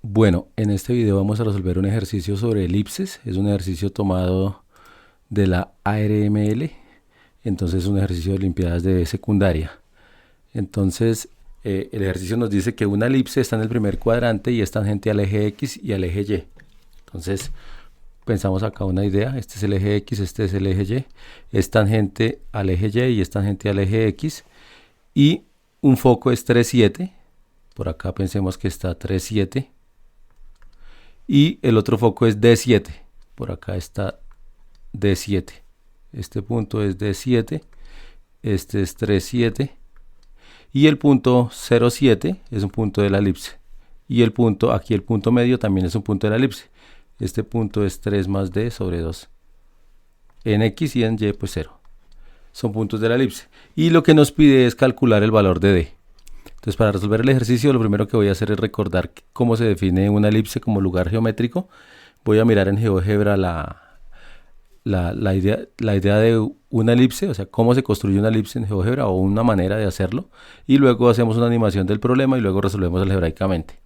Bueno, en este video vamos a resolver un ejercicio sobre elipses. Es un ejercicio tomado de la ARML, entonces es un ejercicio de Olimpiadas de secundaria. Entonces, el ejercicio nos dice que una elipse está en el primer cuadrante y es tangente al eje X y al eje Y. Entonces, pensamos acá una idea. Este es el eje X, este es el eje Y. Es tangente al eje Y y es tangente al eje X. Y un foco es 3, 7. Por acá pensemos que está 3, 7. Y el otro foco es D7. Por acá está D7. Este punto es D7. Este es 3, 7. Y el punto 0, 7 es un punto de la elipse. Y el punto, aquí el punto medio también es un punto de la elipse. Este punto es 3 más D sobre 2. En X y en Y pues 0. Son puntos de la elipse. Y lo que nos pide es calcular el valor de D. Entonces, para resolver el ejercicio, lo primero que voy a hacer es recordar cómo se define una elipse como lugar geométrico. Voy a mirar en GeoGebra la idea de una elipse, o sea, cómo se construye una elipse en GeoGebra o una manera de hacerlo. Y luego hacemos una animación del problema y luego resolvemos algebraicamente.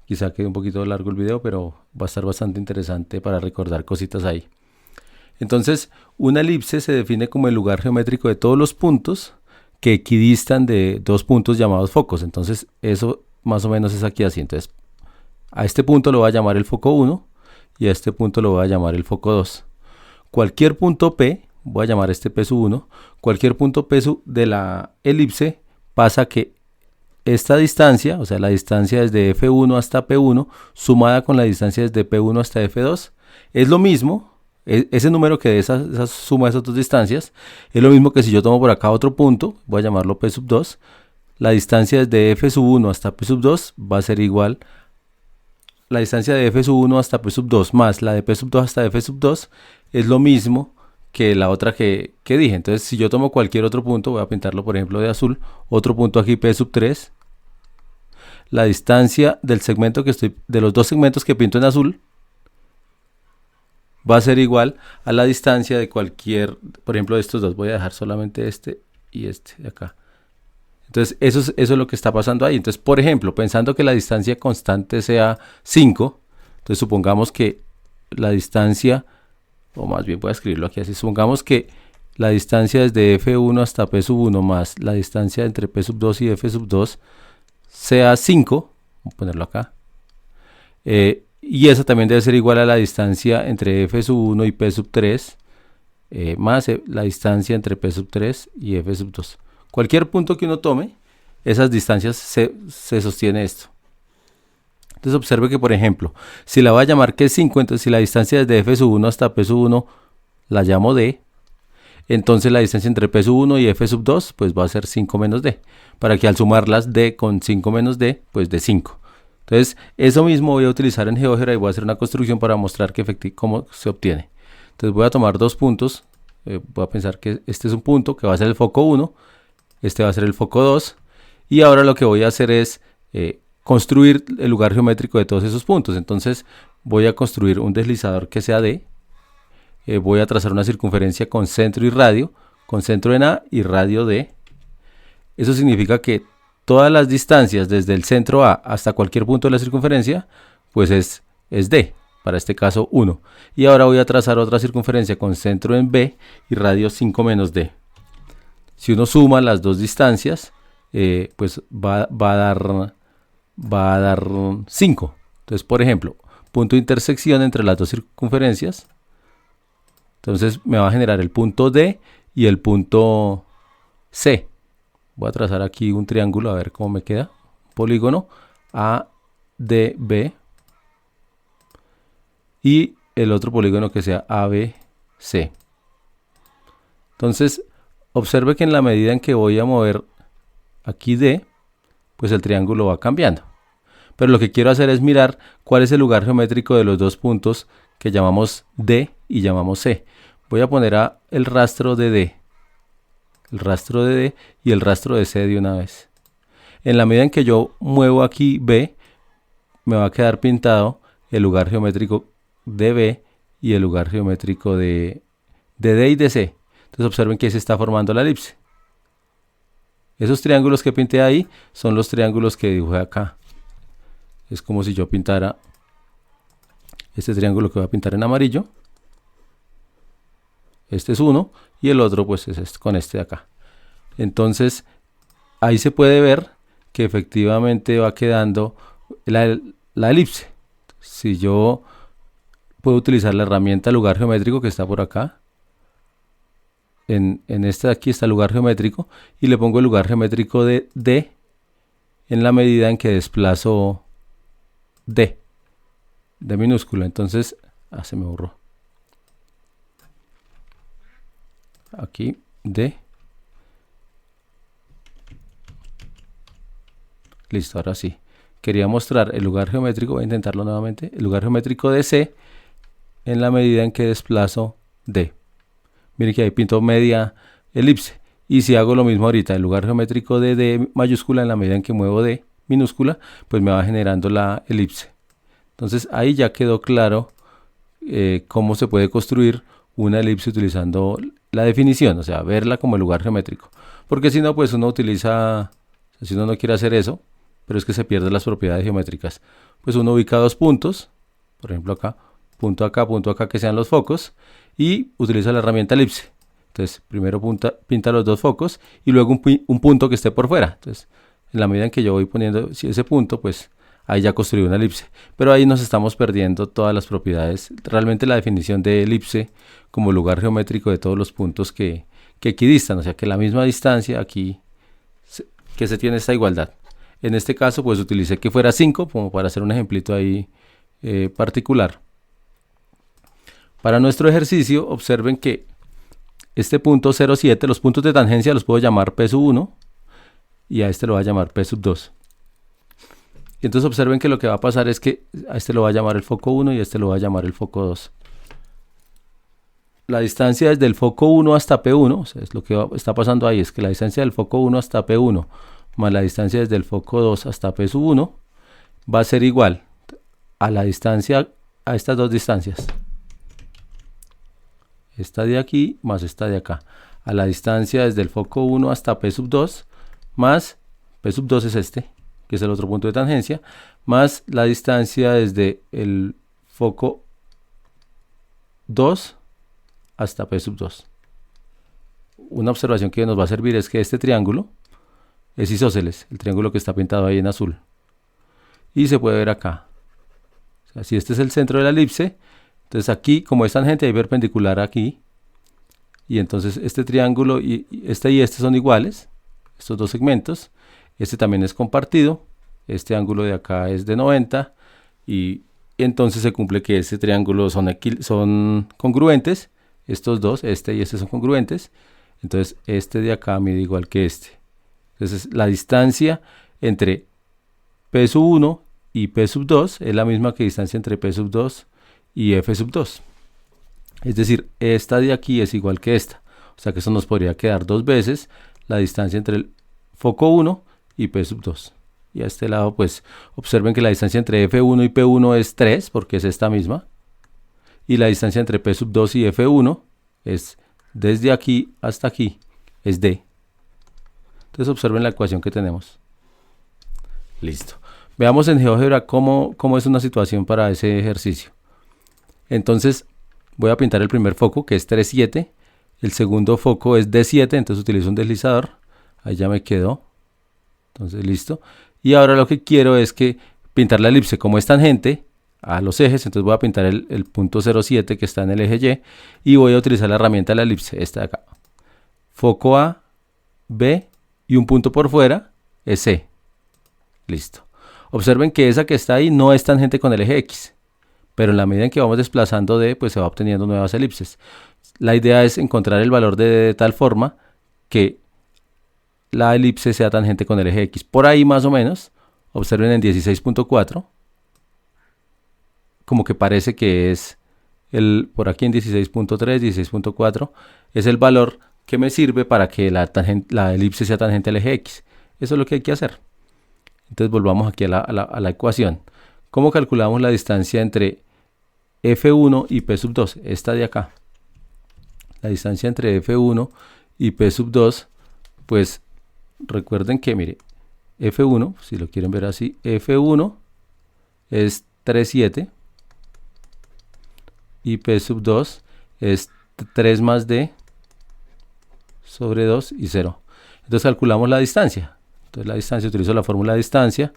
Quizá quede un poquito largo el video, pero va a estar bastante interesante para recordar cositas ahí. Entonces, una elipse se define como el lugar geométrico de todos los puntos que equidistan de dos puntos llamados focos. Entonces eso más o menos es aquí así. Entonces a este punto lo voy a llamar el foco 1 y a este punto lo voy a llamar el foco 2. Cualquier punto P, voy a llamar este P sub 1, cualquier punto P sub de la elipse pasa que esta distancia, o sea la distancia desde F1 hasta P1 sumada con la distancia desde P1 hasta F2 es lo mismo. Ese número que de esa suma de esas dos distancias es lo mismo que si yo tomo por acá otro punto, voy a llamarlo P sub 2, la distancia desde F sub 1 hasta P sub 2 va a ser igual, la distancia de F sub 1 hasta P sub 2 más la de P sub 2 hasta F sub 2 es lo mismo que la otra que dije. Entonces si yo tomo cualquier otro punto, voy a pintarlo por ejemplo de azul, otro punto aquí P sub 3, la distancia del segmento que estoy, de los dos segmentos que pinto en azul, va a ser igual a la distancia de cualquier, por ejemplo de estos dos, voy a dejar solamente este y este de acá. Entonces eso es lo que está pasando ahí. Entonces por ejemplo, pensando que la distancia constante sea 5, entonces supongamos que la distancia, o más bien voy a escribirlo aquí así, supongamos que la distancia desde F1 hasta P sub 1 más la distancia entre P sub 2 y F sub 2 sea 5, voy a ponerlo acá, y esa también debe ser igual a la distancia entre F sub 1 y P sub 3 más la distancia entre P sub 3 y F sub 2. Cualquier punto que uno tome, esas distancias se sostiene esto. Entonces observe que por ejemplo, si la voy a llamar que es 5, entonces si la distancia desde F sub 1 hasta P sub 1 la llamo D, entonces la distancia entre P sub 1 y F sub 2 pues va a ser 5 menos D, para que al sumarlas D con 5 menos D, pues de 5. Entonces, eso mismo voy a utilizar en GeoGebra y voy a hacer una construcción para mostrar que cómo se obtiene. Entonces voy a tomar dos puntos, voy a pensar que este es un punto que va a ser el foco 1, este va a ser el foco 2, y ahora lo que voy a hacer es construir el lugar geométrico de todos esos puntos. Entonces voy a construir un deslizador que sea D, voy a trazar una circunferencia con centro y radio, con centro en A y radio D. Eso significa que todas las distancias desde el centro A hasta cualquier punto de la circunferencia, pues es D, para este caso 1. Y ahora voy a trazar otra circunferencia con centro en B y radio 5 menos D. Si uno suma las dos distancias, pues va a dar 5. Entonces, por ejemplo, punto de intersección entre las dos circunferencias. Entonces me va a generar el punto D y el punto C. Voy a trazar aquí un triángulo a ver cómo me queda. Polígono ADB y el otro polígono que sea ABC. Entonces observe que en la medida en que voy a mover aquí D, pues el triángulo va cambiando. Pero lo que quiero hacer es mirar cuál es el lugar geométrico de los dos puntos que llamamos D y llamamos C. Voy a poner el rastro de D. El rastro de D y el rastro de C de una vez. En la medida en que yo muevo aquí B, me va a quedar pintado el lugar geométrico de B y el lugar geométrico de D y de C. Entonces observen que se está formando la elipse. Esos triángulos que pinté ahí son los triángulos que dibujé acá. Es como si yo pintara este triángulo que voy a pintar en amarillo. Este es uno y el otro pues es este, con este de acá. Entonces ahí se puede ver que efectivamente va quedando la elipse. Si yo puedo utilizar la herramienta lugar geométrico que está por acá, en este de aquí está el lugar geométrico, y le pongo el lugar geométrico de D en la medida en que desplazo D minúscula. Entonces, se me borró. Aquí D. Listo, ahora sí. Quería mostrar el lugar geométrico, voy a intentarlo nuevamente. El lugar geométrico de C en la medida en que desplazo D. Miren que ahí pinto media elipse. Y si hago lo mismo ahorita, el lugar geométrico de D mayúscula en la medida en que muevo D minúscula, pues me va generando la elipse. Entonces ahí ya quedó claro cómo se puede construir una elipse utilizando la definición, o sea, verla como el lugar geométrico. Porque si no, pues uno utiliza, si uno no quiere hacer eso, pero es que se pierden las propiedades geométricas, pues uno ubica dos puntos, por ejemplo acá, punto acá, que sean los focos, y utiliza la herramienta elipse. Entonces, primero pinta los dos focos y luego un punto que esté por fuera. Entonces, en la medida en que yo voy poniendo ese punto, pues ahí ya construí una elipse. Pero ahí nos estamos perdiendo todas las propiedades. Realmente la definición de elipse como lugar geométrico de todos los puntos que equidistan. O sea, que la misma distancia aquí, que se tiene esta igualdad. En este caso, pues utilicé que fuera 5, como para hacer un ejemplito ahí particular. Para nuestro ejercicio, observen que este punto 0,7, los puntos de tangencia los puedo llamar P sub 1 y a este lo voy a llamar P sub 2. Y entonces observen que lo que va a pasar es que a este lo va a llamar el foco 1 y a este lo va a llamar el foco 2. La distancia desde el foco 1 hasta P1, o sea, es lo que está pasando ahí, es que la distancia del foco 1 hasta P1 más la distancia desde el foco 2 hasta P sub 1 va a ser igual a la distancia, a estas dos distancias. Esta de aquí más esta de acá. A la distancia desde el foco 1 hasta P sub 2 más P sub 2 es este, que es el otro punto de tangencia, más la distancia desde el foco 2 hasta P sub 2. Una observación que nos va a servir es que este triángulo es isósceles, el triángulo que está pintado ahí en azul. Y se puede ver acá. O sea, si este es el centro de la elipse, entonces aquí, como es tangente, hay perpendicular aquí. Y entonces este triángulo y este son iguales, estos dos segmentos. Este también es compartido. Este ángulo de acá es de 90. Y entonces se cumple que este triángulo son congruentes. Estos dos, este y este son congruentes. Entonces este de acá mide igual que este. Entonces la distancia entre P sub 1 y P sub 2 es la misma que distancia entre P sub 2 y F sub 2. Es decir, esta de aquí es igual que esta. O sea que eso nos podría quedar dos veces la distancia entre el foco 1 y P sub 2. Y a este lado, pues, observen que la distancia entre F1 y P1 es 3, porque es esta misma. Y la distancia entre P sub 2 y F1 es desde aquí hasta aquí, es D. Entonces observen la ecuación que tenemos. Listo. Veamos en GeoGebra cómo es una situación para ese ejercicio. Entonces voy a pintar el primer foco, que es 3,7. El segundo foco es D7, entonces utilizo un deslizador. Ahí ya me quedó. Entonces listo. Y ahora lo que quiero es que pintar la elipse como es tangente a los ejes. Entonces voy a pintar el punto 0,7 que está en el eje Y. Y voy a utilizar la herramienta de la elipse, esta de acá. Foco A, B y un punto por fuera es C. Listo. Observen que esa que está ahí no es tangente con el eje X. Pero en la medida en que vamos desplazando D, pues se va obteniendo nuevas elipses. La idea es encontrar el valor de D de tal forma que la elipse sea tangente con el eje X. Por ahí más o menos, observen en 16.4, como que parece que es por aquí en 16.3, 16.4, es el valor que me sirve para que la elipse sea tangente al eje X. Eso es lo que hay que hacer. Entonces volvamos aquí a la ecuación. ¿Cómo calculamos la distancia entre F1 y P sub 2? Esta de acá. La distancia entre F1 y P sub 2, pues recuerden que, mire, F1, si lo quieren ver así, F1 es 3, 7. Y P sub 2 es 3 más D sobre 2 y 0. Entonces calculamos la distancia. Entonces la distancia, utilizo la fórmula de distancia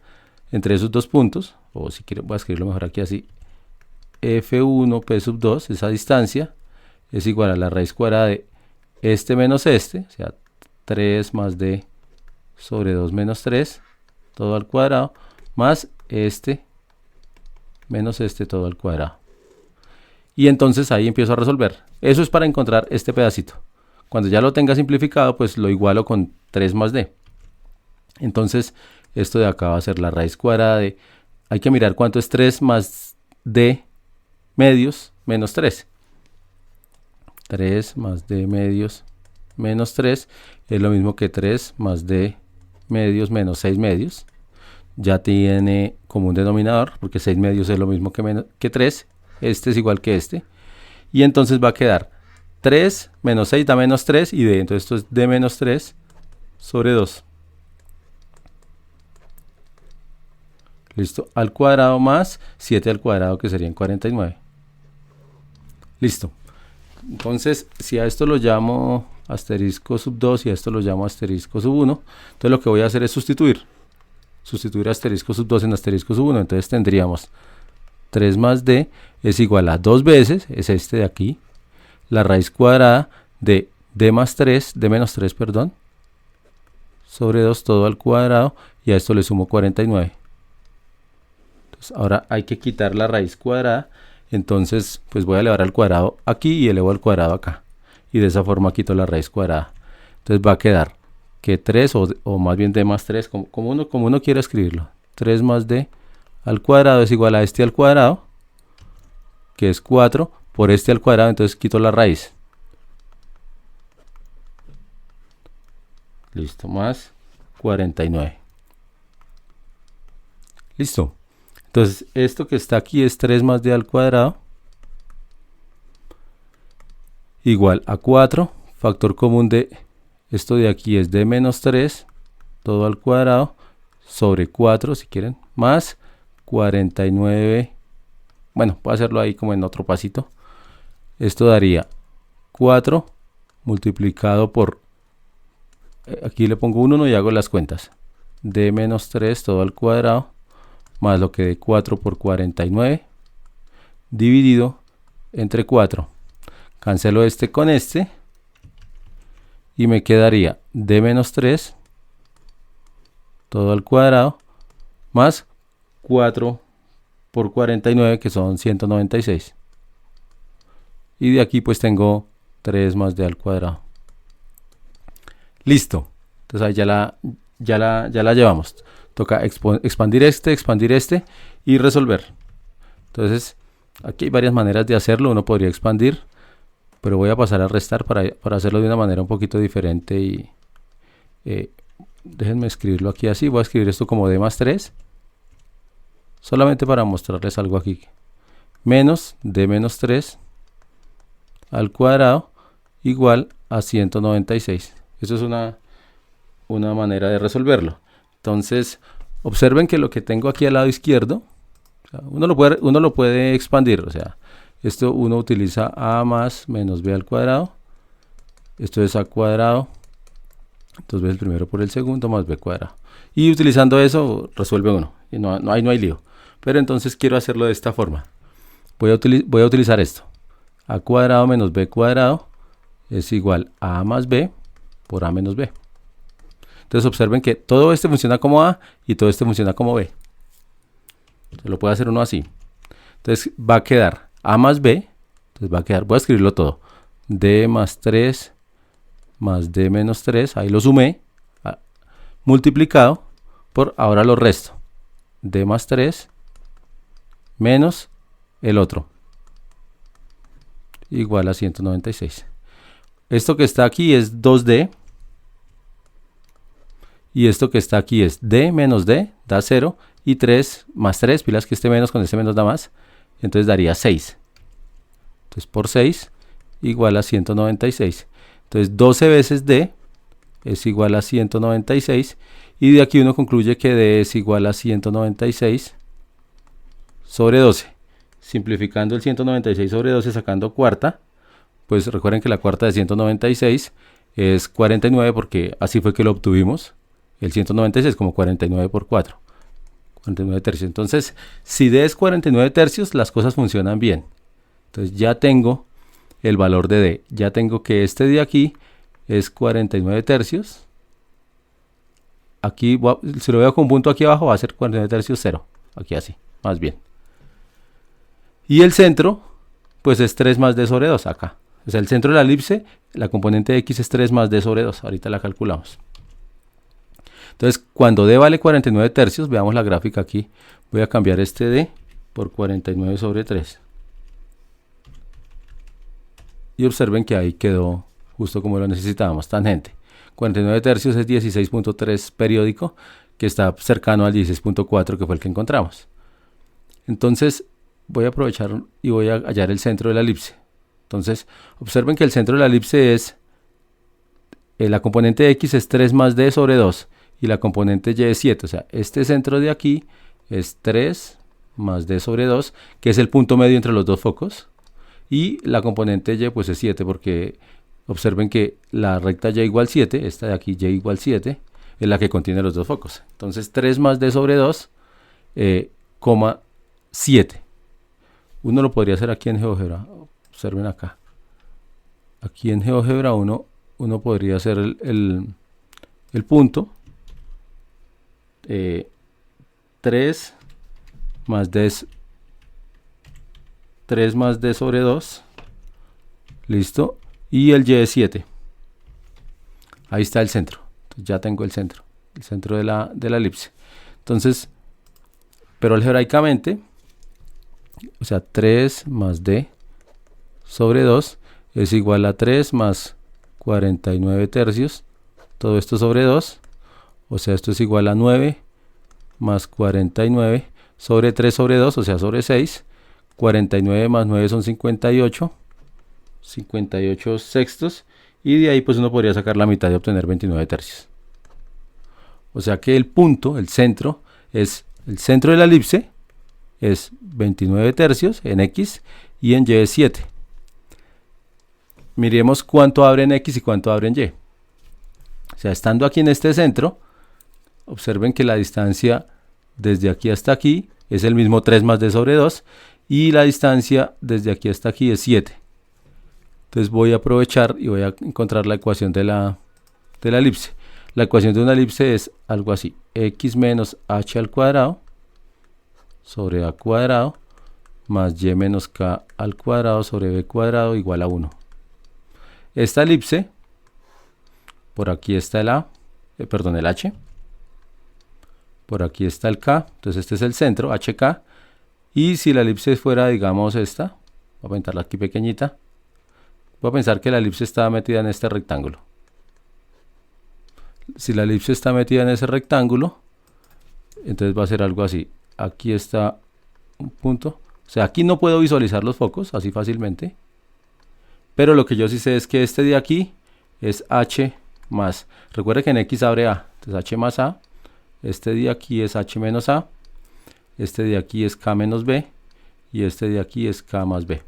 entre esos dos puntos, o si quiero voy a escribirlo mejor aquí así. F1 P sub 2, esa distancia, es igual a la raíz cuadrada de este menos este, o sea, 3 más D sobre 2 menos 3, todo al cuadrado, más este menos este todo al cuadrado. Y entonces ahí empiezo a resolver. Eso es para encontrar este pedacito. Cuando ya lo tenga simplificado, pues lo igualo con 3 más D. Entonces, esto de acá va a ser la raíz cuadrada de... Hay que mirar cuánto es 3 más D medios menos 3. 3 más D medios menos 3 es lo mismo que 3 más D medios menos 6 medios. Ya tiene como un denominador, porque 6 medios es lo mismo que 3. Este es igual que este. Y entonces va a quedar 3 menos 6 da menos 3 y D. Entonces esto es D menos 3 sobre 2. Listo. Al cuadrado más 7 al cuadrado, que serían 49. Listo. Entonces, si a esto lo llamo asterisco sub 2 y a esto lo llamo asterisco sub 1, entonces lo que voy a hacer es sustituir asterisco sub 2 en asterisco sub 1. Entonces tendríamos 3 más D es igual a 2 veces, es este de aquí, la raíz cuadrada de D más 3, D menos 3, perdón, sobre 2 todo al cuadrado, y a esto le sumo 49. Entonces ahora hay que quitar la raíz cuadrada, entonces pues voy a elevar al cuadrado aquí y elevo al cuadrado acá, y de esa forma quito la raíz cuadrada. Entonces va a quedar que 3 o más bien D más 3, como uno quiera escribirlo, 3 más D al cuadrado es igual a este al cuadrado, que es 4, por este al cuadrado, entonces quito la raíz. Listo, más 49. Listo. Entonces, esto que está aquí es 3 más D al cuadrado, igual a 4, factor común de esto de aquí es D menos 3, todo al cuadrado, sobre 4 si quieren, más 49. Bueno, puedo hacerlo ahí como en otro pasito. Esto daría 4 multiplicado por, aquí le pongo un 1 y hago las cuentas. D menos 3 todo al cuadrado, más lo que dé 4 por 49, dividido entre 4. Cancelo este con este, y me quedaría D menos 3 todo al cuadrado, más 4 por 49, que son 196. Y de aquí pues tengo 3 más D al cuadrado. Listo. Entonces ahí ya la llevamos. Toca expandir este y resolver. Entonces aquí hay varias maneras de hacerlo. Uno podría expandir, pero voy a pasar a restar para hacerlo de una manera un poquito diferente. Y déjenme escribirlo aquí así. Voy a escribir esto como D más 3. Solamente para mostrarles algo aquí. Menos D menos 3 al cuadrado igual a 196. Eso es una manera de resolverlo. Entonces, observen que lo que tengo aquí al lado izquierdo, o sea, uno lo puede expandir. O sea, esto uno utiliza A más menos B al cuadrado. Esto es A cuadrado. Entonces, el primero por el segundo más B cuadrado. Y utilizando eso, resuelve uno. Y no hay lío. Pero entonces quiero hacerlo de esta forma. Voy a utilizar esto. A cuadrado menos B cuadrado es igual a A más B por A menos B. Entonces observen que todo este funciona como A y todo este funciona como B. Se lo puede hacer uno así. Entonces va a quedar A más B. Entonces va a quedar, voy a escribirlo todo. D más 3 más D menos 3. Ahí lo sumé. Multiplicado por, ahora lo resto. D más 3 menos el otro. Igual a 196. Esto que está aquí es 2D. Y esto que está aquí es D menos D, da 0. Y 3 más 3, pilas que este menos con este menos da más. Entonces daría 6. Entonces por 6 igual a 196. Entonces 12 veces D es igual a 196. Y de aquí uno concluye que D es igual a 196 sobre 12. Simplificando el 196 sobre 12, sacando cuarta, pues recuerden que la cuarta de 196 es 49, porque así fue que lo obtuvimos. El 196 como 49 por 4. 49 tercios. Entonces, si D es 49 tercios, las cosas funcionan bien. Entonces ya tengo el valor de D. Ya tengo que este de aquí es 49 tercios. Aquí, si lo veo con punto aquí abajo, va a ser 49 tercios 0. Aquí así, más bien. Y el centro, pues es 3 más D sobre 2 acá. O sea, el centro de la elipse, la componente X es 3 más D sobre 2. Ahorita la calculamos. Entonces, cuando D vale 49 tercios, veamos la gráfica aquí. Voy a cambiar este D por 49 sobre 3. Y observen que ahí quedó justo como lo necesitábamos, tangente. 49 tercios es 16.3 periódico, que está cercano al 16.4, que fue el que encontramos. Entonces, voy a aprovechar y voy a hallar el centro de la elipse. Entonces, observen que el centro de la elipse es, la componente X es 3 más D sobre 2 y la componente Y es 7. O sea, este centro de aquí es 3 más D sobre 2, que es el punto medio entre los dos focos. Y la componente Y pues es 7, porque observen que la recta Y igual 7, esta de aquí Y igual 7, es la que contiene los dos focos. Entonces 3 más D sobre 2, coma 7. Uno lo podría hacer aquí en GeoGebra. Observen acá. Aquí en GeoGebra uno podría hacer el punto. 3 más D sobre 2. Listo. Y el Y es 7. Ahí está el centro. Entonces ya tengo el centro de la elipse. Entonces, pero algebraicamente, o sea, 3 más D sobre 2 es igual a 3 más 49 tercios. Todo esto sobre 2. O sea, esto es igual a 9 más 49 sobre 3 sobre 2, o sea, sobre 6. 49 más 9 son 58. 58 sextos. Y de ahí pues uno podría sacar la mitad y obtener 29 tercios. O sea que el punto, el centro de la elipse es 29 tercios en X y en Y es 7. Miremos cuánto abre en X y cuánto abre en Y. O sea, estando aquí en este centro, observen que la distancia desde aquí hasta aquí es el mismo 3 más D sobre 2 y la distancia desde aquí hasta aquí es 7. Entonces voy a aprovechar y voy a encontrar la ecuación de la elipse. La ecuación de una elipse es algo así: x menos h al cuadrado sobre a cuadrado más y menos k al cuadrado sobre b cuadrado igual a 1. Esta elipse, por aquí está el el h, por aquí está el k, entonces este es el centro, hk, y si la elipse fuera, digamos, esta, voy a pintarla aquí pequeñita, voy a pensar que la elipse está metida en este rectángulo. Si la elipse está metida en ese rectángulo, entonces va a ser algo así. Aquí está un punto. O sea, aquí no puedo visualizar los focos así fácilmente. Pero lo que yo sí sé es que este de aquí es h más. Recuerde que en X abre A. Entonces h más A. Este de aquí es h menos A. Este de aquí es k menos B. Y este de aquí es k más B.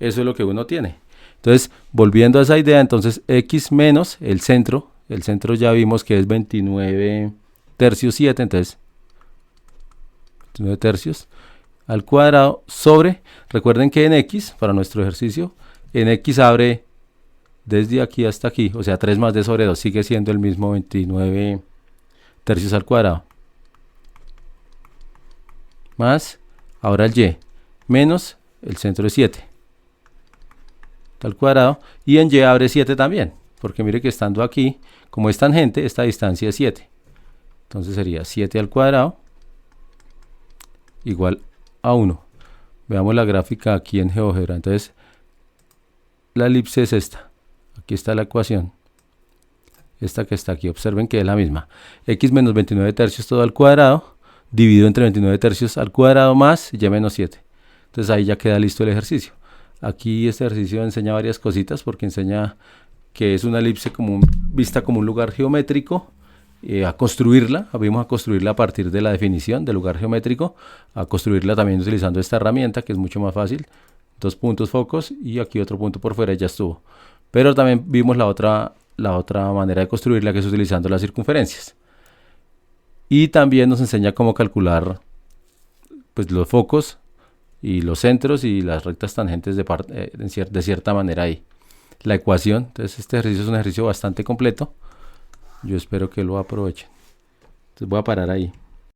Eso es lo que uno tiene. Entonces, volviendo a esa idea, entonces X menos el centro ya vimos que es 29 tercios 7, entonces 29 tercios al cuadrado sobre, recuerden que en X, para nuestro ejercicio, en X abre desde aquí hasta aquí, o sea 3 más D sobre 2, sigue siendo el mismo 29 tercios al cuadrado. Más, ahora el Y, menos el centro es 7. Al cuadrado, y en Y abre 7 también, porque mire que estando aquí, como es tangente, esta distancia es 7. Entonces sería 7 al cuadrado igual a 1. Veamos la gráfica aquí en GeoGebra. Entonces, la elipse es esta. Aquí está la ecuación. Esta que está aquí, observen que es la misma. X menos 29 tercios todo al cuadrado, dividido entre 29 tercios al cuadrado más Y menos 7. Entonces ahí ya queda listo el ejercicio. Aquí este ejercicio enseña varias cositas, porque enseña que es una elipse vista como un lugar geométrico, a construirla, vimos a construirla a partir de la definición del lugar geométrico, a construirla también utilizando esta herramienta que es mucho más fácil, 2 puntos focos y aquí otro punto por fuera y ya estuvo. Pero también vimos la otra manera de construirla, que es utilizando las circunferencias. Y también nos enseña cómo calcular pues, los focos y los centros y las rectas tangentes de cierta manera ahí. La ecuación, entonces este ejercicio es un ejercicio bastante completo. Yo espero que lo aprovechen. Entonces voy a parar ahí.